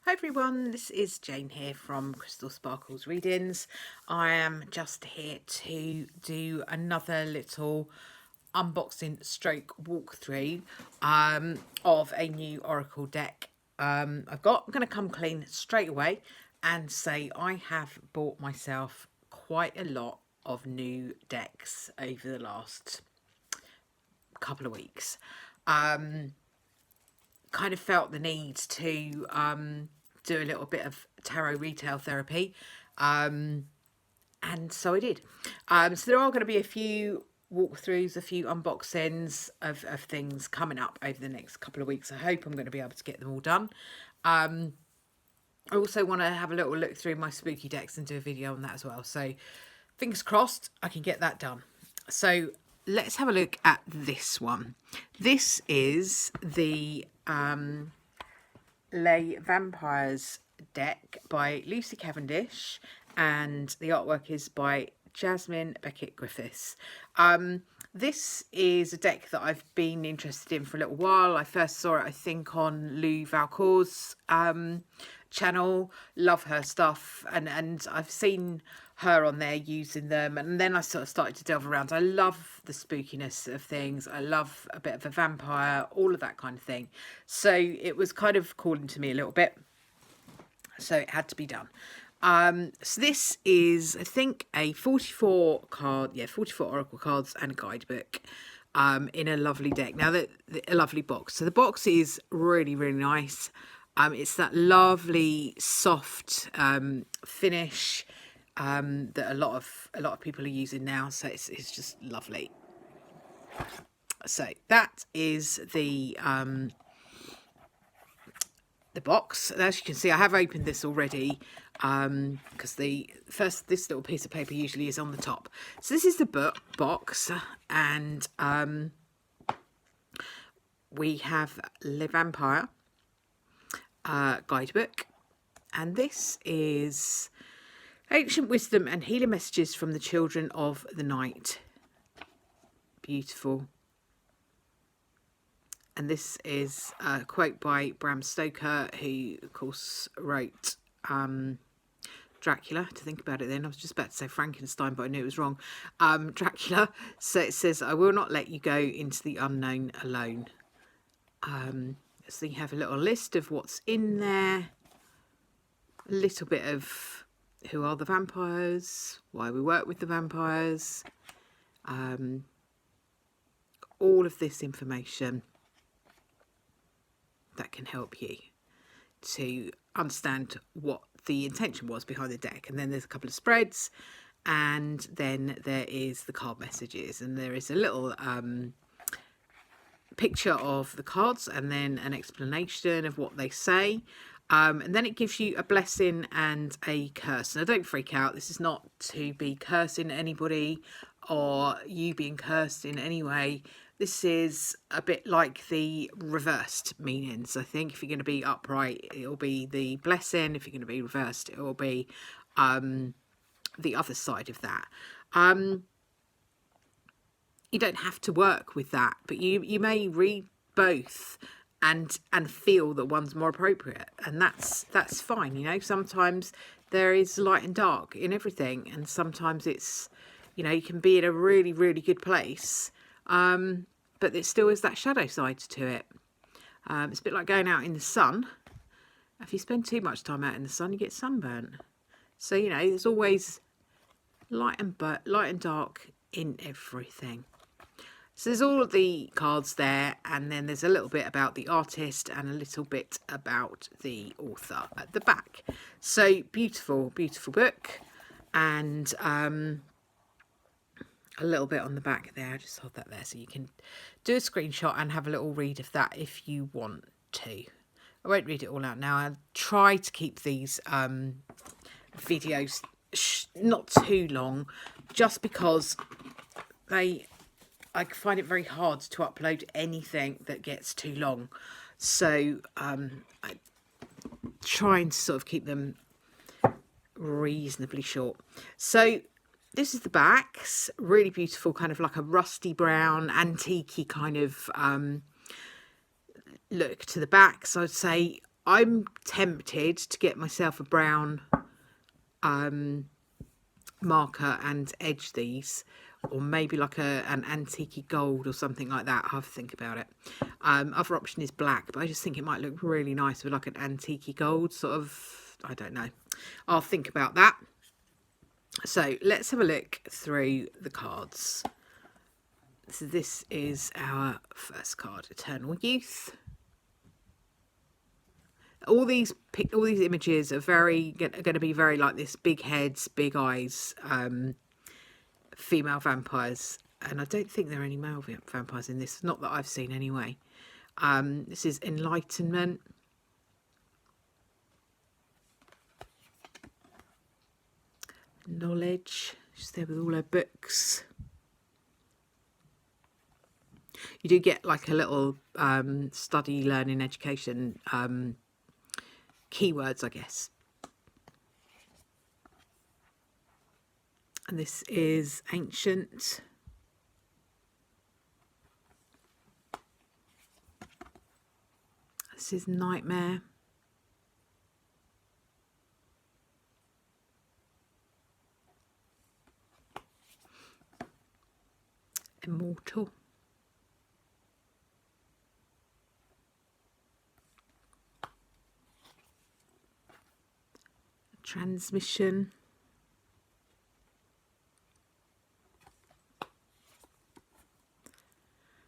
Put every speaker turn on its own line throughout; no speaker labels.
Hi everyone, this is Jane here from Crystal Sparkles Readings. I am just here to do another little unboxing stroke walkthrough of a new Oracle deck I'm going to come clean straight away and say I have bought myself quite a lot of new decks over the last couple of weeks. Kind of felt the need to do a little bit of tarot retail therapy, and so I did. So there are going to be a few walkthroughs, a few unboxings of things coming up over the next couple of weeks. I hope I'm going to be able to get them all done. I also want to have a little look through my spooky decks and do a video on that as well. So fingers crossed I can get that done. So let's have a look at this one. This is the Les Vampires deck by Lucy Cavendish, and the artwork is by Jasmine, Beckett, Griffiths. This is a deck that I've been interested in for a little while. I first saw it, I think, on Lou Valcour's channel. Love her stuff, and I've seen her on there using them, and then I sort of started to delve around. I love the spookiness of things. I love a bit of a vampire, all of that kind of thing. So it was kind of calling to me a little bit, so it had to be done. So this is, I think, a 44 Oracle cards and a guidebook in a lovely deck. Now, a lovely box. So the box is really, really nice. It's that lovely soft finish that a lot of people are using now. So it's just lovely. So that is the box. And as you can see, I have opened this already because this little piece of paper usually is on the top. So this is the box, and we have Le Vampire guidebook, and this is Ancient Wisdom and Healing Messages from the Children of the Night. Beautiful. And this is a quote by Bram Stoker, who, of course, wrote Dracula. To think about it then, I was just about to say Frankenstein, but I knew it was wrong. Dracula. So it says, I will not let you go into the unknown alone. So you have a little list of what's in there. A little bit of who are the vampires, why we work with the vampires. All of this information that can help you to understand what the intention was behind the deck. And then there's a couple of spreads, and then there is the card messages, and there is a little picture of the cards and then an explanation of what they say. And then it gives you a blessing and a curse. Now, don't freak out. This is not to be cursing anybody or you being cursed in any way. This is a bit like the reversed meanings. I think if you're going to be upright, it'll be the blessing. If you're going to be reversed, it will be the other side of that. You don't have to work with that, but you may read both and feel that one's more appropriate, and that's fine. You know, sometimes there is light and dark in everything, and sometimes it's, you know, you can be in a really, really good place, but there still is that shadow side to it. It's a bit like going out in the sun. If you spend too much time out in the sun, you get sunburnt. So, you know, there's always light and dark in everything. So there's all of the cards there, and then there's a little bit about the artist and a little bit about the author at the back. So beautiful, beautiful book, and a little bit on the back there. I just hold that there so you can do a screenshot and have a little read of that if you want to. I won't read it all out now. I'll try to keep these videos not too long, just because I find it very hard to upload anything that gets too long. So I'm trying to sort of keep them reasonably short. So this is the backs, really beautiful, kind of like a rusty brown, antique-y kind of look to the back. So I'd say I'm tempted to get myself a brown marker and edge these, or maybe like an antique gold or something like that. I'll have to think about it. Other option is black, but I just think it might look really nice with like an antique gold sort of, I don't know. I'll think about that. So let's have a look through the cards. So this is our first card, Eternal Youth. All these images are going to be very like this: big heads, big eyes, female vampires, and I don't think there are any male vampires in this. Not that I've seen anyway. This is Enlightenment. Knowledge. She's there with all her books. You do get like a little study, learning, education keywords, I guess. And this is Ancient. This is Nightmare. Immortal. Transmission.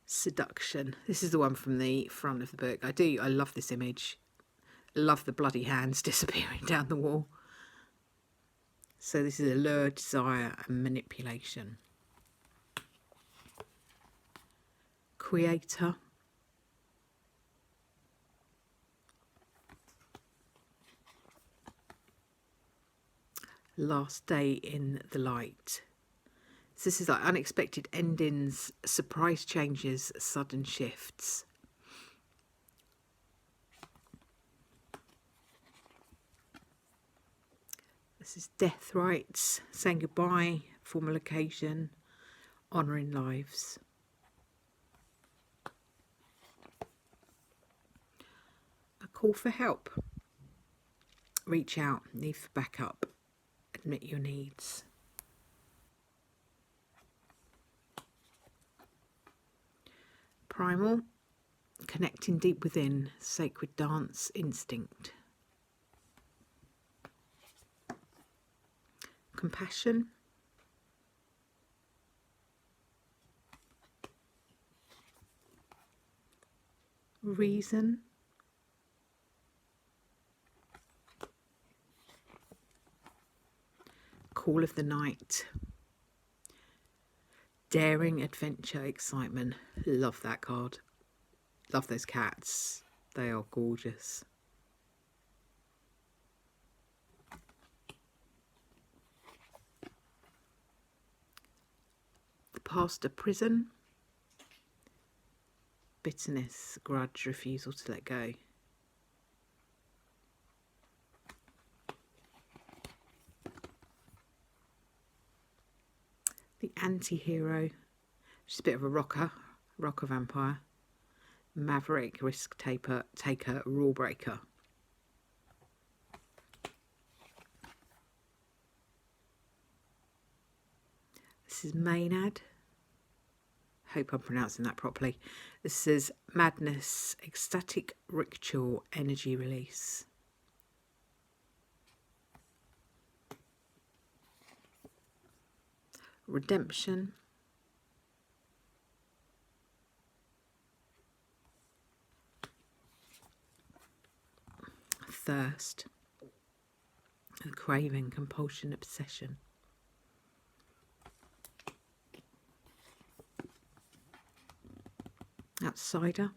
Seduction. This is the one from the front of the book. I love this image. I love the bloody hands disappearing down the wall. So this is allure, desire and manipulation. Creator. Last Day in the Light. So this is like unexpected endings, surprise changes, sudden shifts. This is Death Rites, saying goodbye, formal occasion, honouring lives. A call for help. Reach out, need for backup, admit your needs. Primal, connecting deep within, sacred dance, instinct. Compassion. Reason. Call of the night. Daring, adventure, excitement. Love that card. Love those cats. They are gorgeous. The past of prison. Bitterness, grudge, refusal to let go. The anti-hero, she's a bit of a rocker vampire. Maverick, risk taker, rule breaker. This is Maynard. Hope I'm pronouncing that properly. This is Madness, ecstatic ritual, energy release. Redemption. Thirst. A craving, compulsion, obsession. Outsider.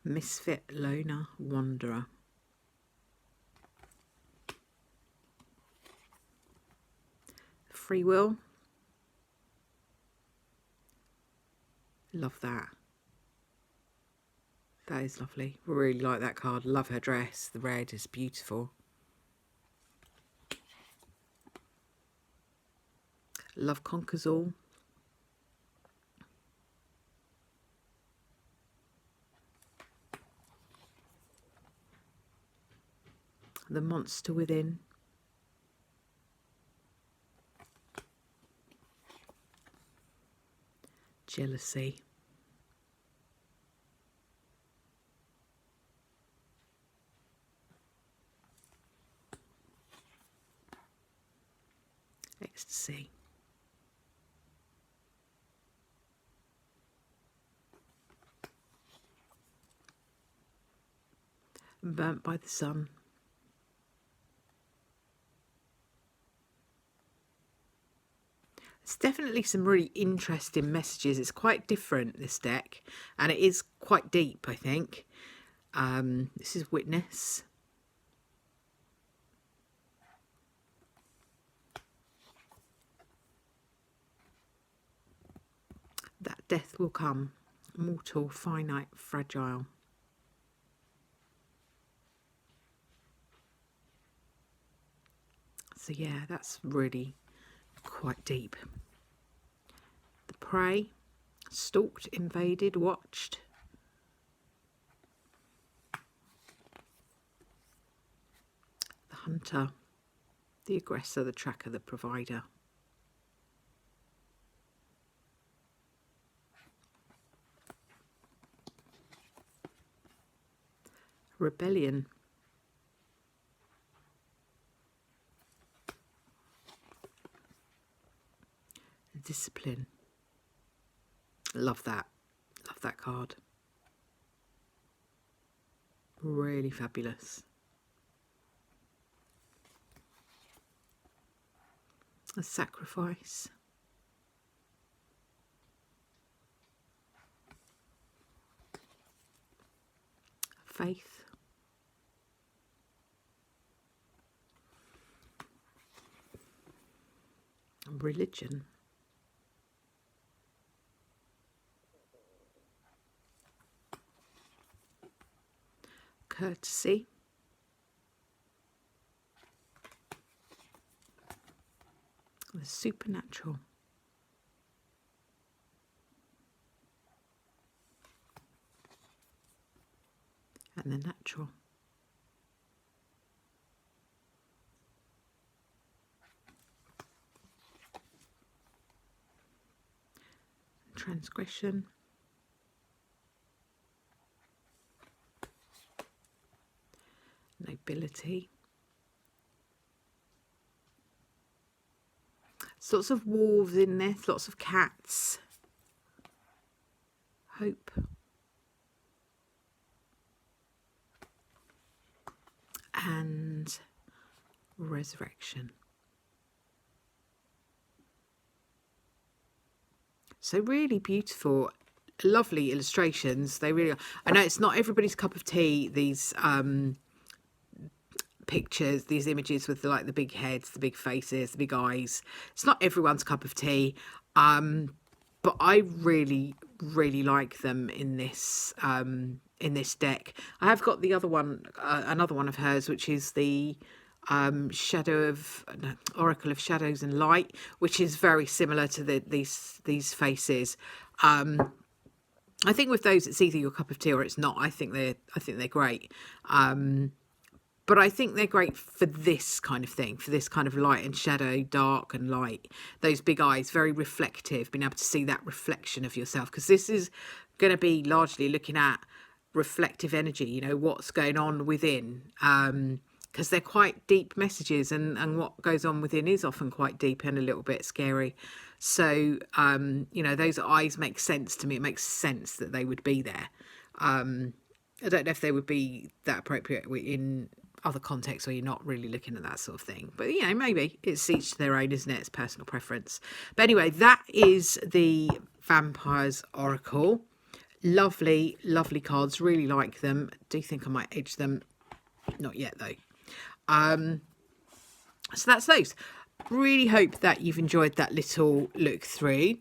Misfit, loner, wanderer. Free will. Love that. That is lovely. Really like that card. Love her dress. The red is beautiful. Love conquers all. the monster within. Jealousy. Ecstasy. Burnt by the sun. It's definitely some really interesting messages. It's quite different, this deck, and it is quite deep, I think. This is Witness. That death will come, mortal, finite, fragile. So yeah, that's really quite deep. The prey, stalked, invaded, watched. The hunter, the aggressor, the tracker, the provider. Rebellion. Discipline. Love that. Love that card. Really fabulous. A sacrifice. Faith. Religion. Courtesy. The supernatural. And the natural. Transgression. Nobility. There's lots of wolves in this, lots of cats. Hope. And resurrection. So really beautiful, lovely illustrations. They really are. I know it's not everybody's cup of tea, these pictures, these images with like the big heads, the big faces, the big eyes. It's not everyone's cup of tea, but I really like them in this deck. I have got the other one, another one of hers, which is the Oracle of Shadows and Light, which is very similar to these faces. I think with those, it's either your cup of tea or it's not. I think they're great. But I think they're great for this kind of thing, for this kind of light and shadow, dark and light. Those big eyes, very reflective, being able to see that reflection of yourself. Because this is going to be largely looking at reflective energy, you know, what's going on within. Because they're quite deep messages, and what goes on within is often quite deep and a little bit scary. So, you know, those eyes make sense to me. It makes sense that they would be there. I don't know if they would be that appropriate in other contexts where you're not really looking at that sort of thing. But, you know, maybe it's each to their own, isn't it? It's personal preference. But anyway, that is the Vampires Oracle. Lovely, lovely cards. Really like them. Do think I might edge them. Not yet, though. So that's those. Really hope that you've enjoyed that little look through.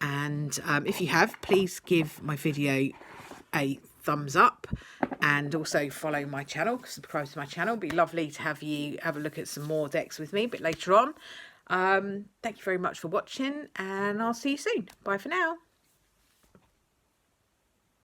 And if you have, please give my video a thumbs up and also follow my channel, subscribe to my channel. It'd be lovely to have you have a look at some more decks with me a bit later on. Thank you very much for watching, and I'll see you soon. Bye for now.